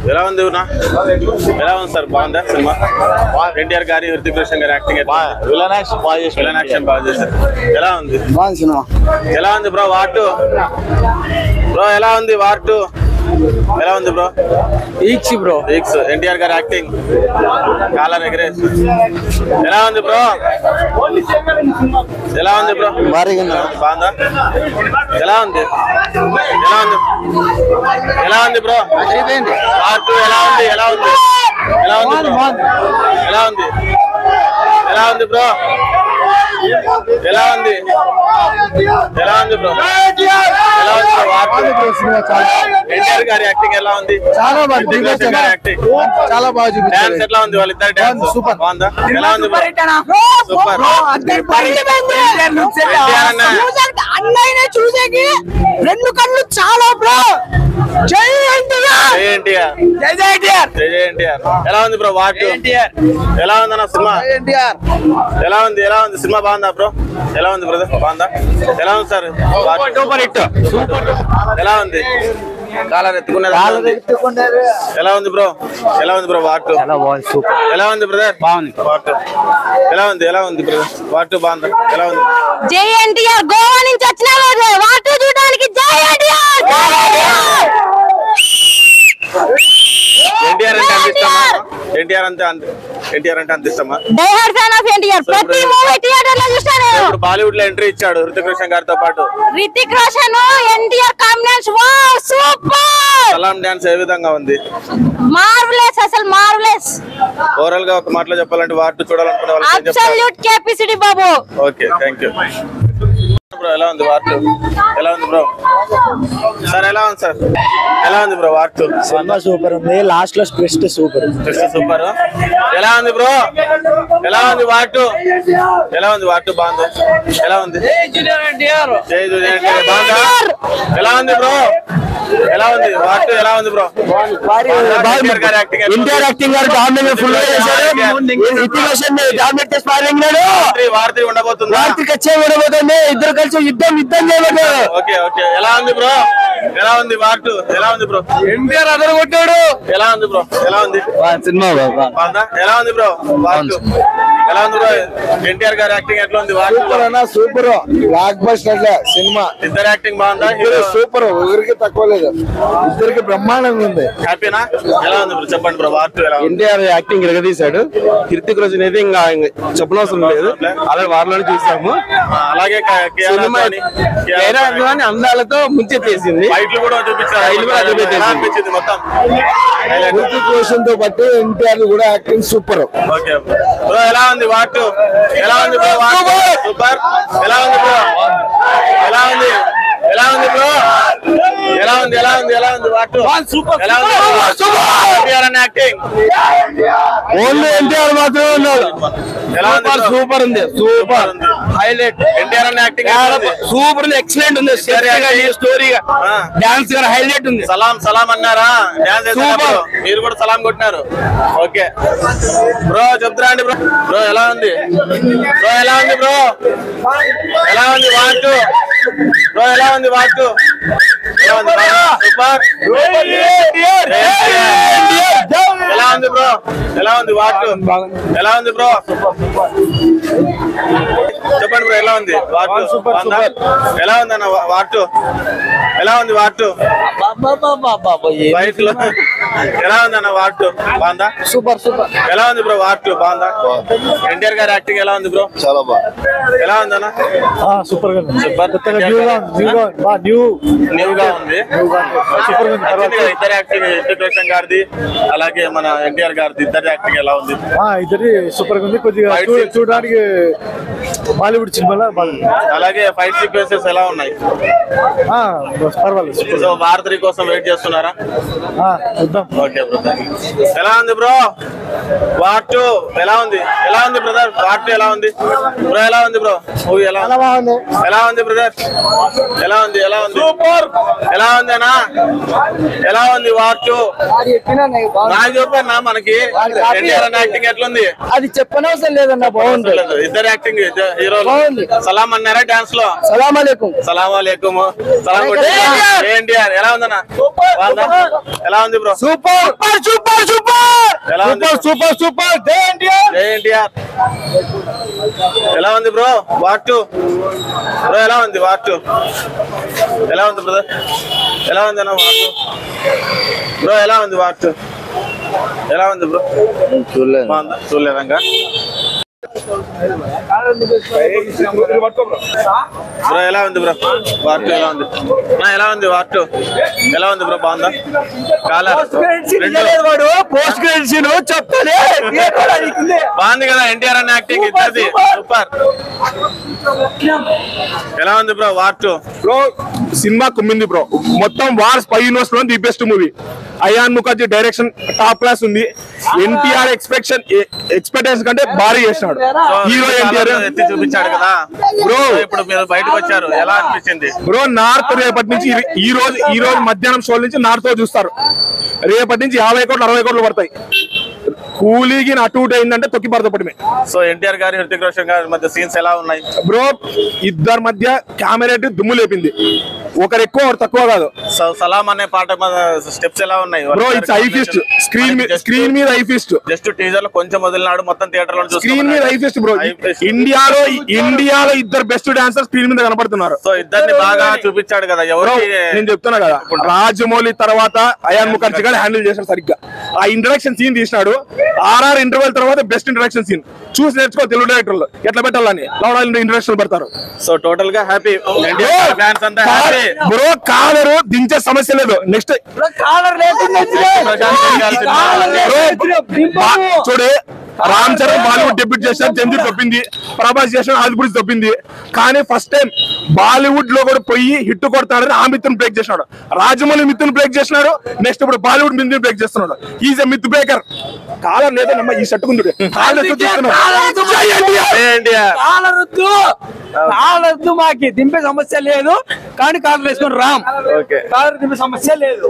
ఎలా ఉంది ఎలా ఉంది సార్? బాగుందా సినిమా? ఎన్టీఆర్ గారి హృతిక్ రోషన్ గారి యాక్టింగ్ విలన్ యాక్షన్ బాగా చేశారు. ఎలా ఉంది సినిమా? ఎలా ఉంది బ్రో వార్ 2? బ్రో ఎలా ఉంది వార్ 2? ఎలా ఉంది బ్రో? ఈక్స్ ఎన్టీఆర్ గారి యాక్టింగ్ కాలర్ ఎగరేస్ ఎలా ఉంది బ్రో? ఎలా ఉంది బ్రో? బాగుందా? ఎలా ఉంది ఎలా ఉంది బ్రో? వార్ 2 ఎలా ఉంది? ఎలా ఉంది ఎలా ఉంది బ్రో? ఎలా ఉంది బ్రో? ఎన్టీఆర్ గారి యాక్టింగ్ ఎలా ఉంది? చాలా బాగా చూపించారు. ఎట్లా ఉంది వాళ్ళిద్దరు డాన్స్? సూపర్. బాగుందా? ఎలా ఉంది బ్రో? సూపర్. అన్నయ్యనే చూసేకి రెండు కళ్ళు చాలా బ్రో. జై ఎన్టీఆర్. ఎలా ఉంది బ్రో వార్ 2? ఎలా ఉంది అన్న సినిమా? ఎలా ఉంది సినిమా? బాగుందా బ్రో? ఎలా ఉంది బ్రదర్? బాగుందా? ఎలా ఉంది సార్? Super hit. ఎలా ఉంది? కాలర్ ఎత్తుకున్నారు. ఎలా ఉంది బ్రో? వార్ 2 ఎలా ఉంది బ్రదర్? బాగుంది. వార్ 2 ఎలా ఉంది బ్రదర్? వార్ 2 బాగుందా? ఎలా ఉంది? జై ఎన్టీఆర్. గోవా నుంచి వచ్చిన వార్ 2 చూడడానికి జై ఎన్టీఆర్. ఎన్టీఆర్ అంటే అంత ఇష్టమా? ఎన్టీఆర్ అంటే అంత ఇష్టమా? Die hard fan of NTR. ప్రతి మూవీ థియేటర్ లో చూస్తాను. ఇప్పుడు బాలీవుడ్ లో ఎంట్రీ ఇచ్చాడు హృతిక్ రోషన్ గారితో పాటు. Hrithik Roshan NTR combination wow super. సలాం డాన్స్ ఏ విధంగా ఉంది? మార్వెలస్, అసలు మార్వెలస్. ఓవరాల్ గా ఒక మాటలో చెప్పాలంటే వార్ 2 చూడాలనుకునే వాళ్ళు ఏం చెప్తారు? అబ్సల్యూట్ కేపీసీడీ బాబు. Okay thank you bro. ఎలా ఉంది వార్ 2? ఎలా ఉంది బ్రో? సార్ ఎలా ఉంది సార్? ఎలా ఉంది బ్రో వార్ 2? సినిమా సూపర్ ఉంది. లాస్ట్ లో ట్విస్ట్ సూపర్. ఎలా ఉంది బ్రో? ఎలా ఉంది వార్ 2? బాగుంది. ఎలా ఉంది? జై జూనియర్ ఎన్టీఆర్. బాగుందా? ఎలా ఉంది బ్రో? ఎలా ఉంది వార్ 2? ఎలా ఉంది బ్రో? ఎన్టీఆర్ యాక్టింగ్ గారు డామినేట్ ఫుల్ గా చేశారు. హృతిక్ రోషన్ డామినేట్ చేసి పారింగ్ నాడు. వార్ 3 ఉండబోతుంది. ఇద్దరు కలిసి యుద్ధం చేయబడ్డారు. ఓకే ఎలా ఉంది బ్రో? ఎలా ఉంది వార్ 2? ఎలా ఉంది బ్రో? ఎన్టీఆర్ అదర కొట్టాడు. ఎలా ఉంది బ్రో? సినిమా బాగుందా? ఎలా ఉంది బ్రో వార్ 2? ఎలా ఉంది బ్రో? ఎన్టీఆర్ గారి యాక్టింగ్ ఎట్లా ఉంది war 2? Super. Block buster cinema. ఇద్దరు యాక్టింగ్ బాగుందా? సూపర్. ఎవరికి తక్కువ లేదు. ఇద్దరికి బ్రహ్మాండంగా ఉంది. హ్యాపీనా? ఎలా ఉంది బ్రో? చెప్పండి బ్రో వార్ 2 ఎలా ఉంది? ఎన్టీఆర్ యాక్టింగ్ ఎరగదీశాడు. హృతిక్ రోషన్ అయితే ఇంకా చెప్పనవసరం లేదు. అలాగే వారిలోనే చూసాము. అలాగే అందాలతో ముంచెత్తేసింది. ఫైట్లు కూడా చూపించారు. మొత్తం హృతిక్ రోషన్ తో పాటు ఎన్టీఆర్ కూడా యాక్టింగ్ సూపర్. Okay bro. ఎలా ఉంది వార్ 2? ఎలా ఉంది బ్రో వార్ 2? సూపర్. ఎలా ఉంది బ్రో? ఎలా ఉంది బ్రో? ఎలా ఉంది వార్ 2? ఎలా ఉంది ఎన్టీఆర్ అనే యాక్టింగ్? ఓన్లీ ఎన్టీఆర్ మాత్రమే ఉన్నాడు. ఎలా ఉంది? సూపర్ ఉంది. హైలైట్. ఎన్టీఆర్ అనే యాక్టింగ్ సూపర్ ఉంది. ఎక్సలెంట్ ఉంది. స్టోరీగా డాన్స్ గారు హైలైట్ ఉంది. సలాం అన్నారా? డాన్స్ మీరు కూడా సలాం కొట్టినారు. ఓకే బ్రో చెప్తారా అండి బ్రో? ఎలా ఉంది బ్రో? ఎలా ఉంది వార్ 2? ఎలా ఉంది వార్ 2? సూపర్. ఎలా ఉంది బ్రో? ఎలా ఉంది వార్ 2? ఎలా ఉంది బ్రో? చెప్పండి బ్రో ఎలా ఉంది వార్ 2? ఎలా ఉంది అన్న వార్ 2? ఎలా ఉంది వార్ 2? ఎలా ఉంది అన్న వార్ 2? బాగుందా? సూపర్. ఎలా ఉంది బ్రో వార్ 2? బాగుందా? ఎన్టీఆర్ గారి యాక్టింగ్ ఎలా ఉంది బ్రో? చాలా బాగుంది. ఎలా ఉంది అన్న? సూపర్ గా న్యూగా ఉంది. ఇద్దరు యాక్టింగ్ హృతిక్ రోషన్ గారిది అలాగే మన ఎన్టీఆర్ గారిది ఇద్దరు యాక్టింగ్ ఎలా ఉంది? ఇద్దరి సూపర్ గా ఉంది. కొద్దిగా చూడడానికి బాలీవుడ్ సినిమాలో బాగుంది. అలాగే ఫైట్ సీక్వెన్సెస్ ఎలా ఉన్నాయి? పర్వాలేదు. సో వార్ 3 కోసం వెయిట్ చేస్తున్నారా? చూద్దాం. Okay bro. ఎలా ఉంది బ్రో? వాట్ ఎలా ఉంది బ్రదర్? వాట్ ఎలా ఉంది బ్రో? ఎలా ఉంది బ్రో మూవీ? ఎలా ఉంది బ్రదర్? ఎలా ఉంది సూపర్. ఎలా ఉంది అన్నా? ఎలా ఉంది వాట్? నాకు చెప్పన్నా మనకి ఎన్టీఆర్ యాక్టింగ్ ఎట్లుంది? అది చెప్పనవసరం లేదన్న, బాగుంది. ఇద్దరు యాక్టింగ్ హీరోలు సలాం అన్నారా డాన్స్ లో? సలాం అలైకుం. సలాం అలైకుం. ఎన్టీఆర్ ఎలా ఉందన్నా? ఎలా ఉంది బ్రో? Super super super. ఎలా ఉంది? Super super. జై ఎన్టీఆర్. ఎలా ఉంది బ్రో? What bro? ఎలా ఉంది వాట్? ఎలా ఉంది బ్రదర్? ఎలా ఉంది అన్న వాట్ బ్రో? ఎలా ఉంది వాట్? ఎలా ఉంది బ్రో? చూడలేదంగా బ్రో. ఎలా ఉంది బ్రో వాట్? ఎలా ఉంది? ఎలా ఉంది వాట్? ఎలా ఉంది బ్రో? బాగుందా? పోస్ట్ క్రెడిట్స్ చెప్తానే బాగుంది కదా ఎన్టీఆర్ అన్న యాక్టింగ్ ఇద్దరిది సూపర్. ఎలా ఉంది బ్రో వాట్? బ్రో సినిమా కుమ్మింది బ్రో. మొత్తం వార్ స్పై యూనివర్స్ లో the best movie. Ayan Mukerji direction top class ఉంది. ఎన్టీఆర్ ఎక్స్పెక్టేషన్ కంటే భారీ చేసినాడు. హీరో ఎన్టీఆర్ ఎత్తి చూపించాడు కదా బ్రో. ఇప్పుడు మీరు బయటకు వచ్చారు, ఎలా అనిపించింది బ్రో? నార్త్ రేపటి నుంచి ఈ రోజు మధ్యాహ్నం షో నుంచి నార్త్ చూస్తారు. రేపటి నుంచి 50 కోట్లు 60 కోట్లు పడతాయి. కూలీకి అటు ఇటు అయిందంటే తొక్కి పడతపడమే. సో ఎన్టీఆర్ గారి హృతిక్ రోషన్ గారి మధ్య సీన్స్ ఎలా ఉన్నాయి బ్రో? ఇద్దరి మధ్య కెమెరా దుమ్ము లేపింది. ఒకరు ఎక్కువ ఒకరు తక్కువ కాదు. సలాం అనే పాట స్టెప్స్ ఎలా ఉన్నాయి bro? It's eye feast. Screen మీద ఐ ఫిస్ట్. జస్ట్ టీజర్ లో కొంచెం వదిలినాడు, మొత్తం థియేటర్ లో స్క్రీన్ మీద ఐ ఫిస్ట్ బ్రో. ఇండియాలో ఇద్దరు బెస్ట్ డాన్సర్ స్క్రీన్ మీద కనపడుతున్నారు. సో ఇద్దరిని బాగా చూపించాడు కదా. ఎవరు నేను చెప్తున్నా కదా, రాజమౌళి తర్వాత అయాన్ ముఖర్జీ గారు హ్యాండిల్ చేశాడు సరిగ్గా. ఆ ఇంట్రడక్షన్ సీన్ తీసినాడు. RR ఇంటర్వెల్ తర్వాత బెస్ట్ ఇంట్రడక్షన్ సీన్ చూసి నేర్చుకో తెలుగు డైరెక్టర్లు ఎట్లా పెట్టాలని. లౌడాలు ఇంట్రడక్షన్ పెడతారు. సో టోటల్ గా హ్యాపీ ఫ్యాన్స్ అంతా హ్యాపీ బ్రో. కాలరు దించే సమస్య లేదు. నెక్స్ట్ చూడు, రామ్ చరణ్ బాలీవుడ్ డెబ్యూట్ చేశారు, జంజీర్ తప్పింది. ప్రభాస్ చేసిన ఆదిపురుష్ తప్పింది. కానీ ఫస్ట్ టైం బాలీవుడ్ లో కూడా పోయి హిట్ కొడతాడని ఆ మిత్తును బ్రేక్ చేసినాడు. రాజమౌళి మిత్తును బ్రేక్ చేసినాడు. నెక్స్ట్ ఇప్పుడు బాలీవుడ్ మిత్తును బ్రేక్ చేస్తున్నాడు. Is a myth breaker. కాలం లేదన్నమ్మా ఈ షట్టుకుంటుడు. కాలరద్దు మాకి దింపే సమస్య లేదు, కానీ కాలర్ వేసుకొని రామ్. కాలర్ దింపే సమస్య లేదు.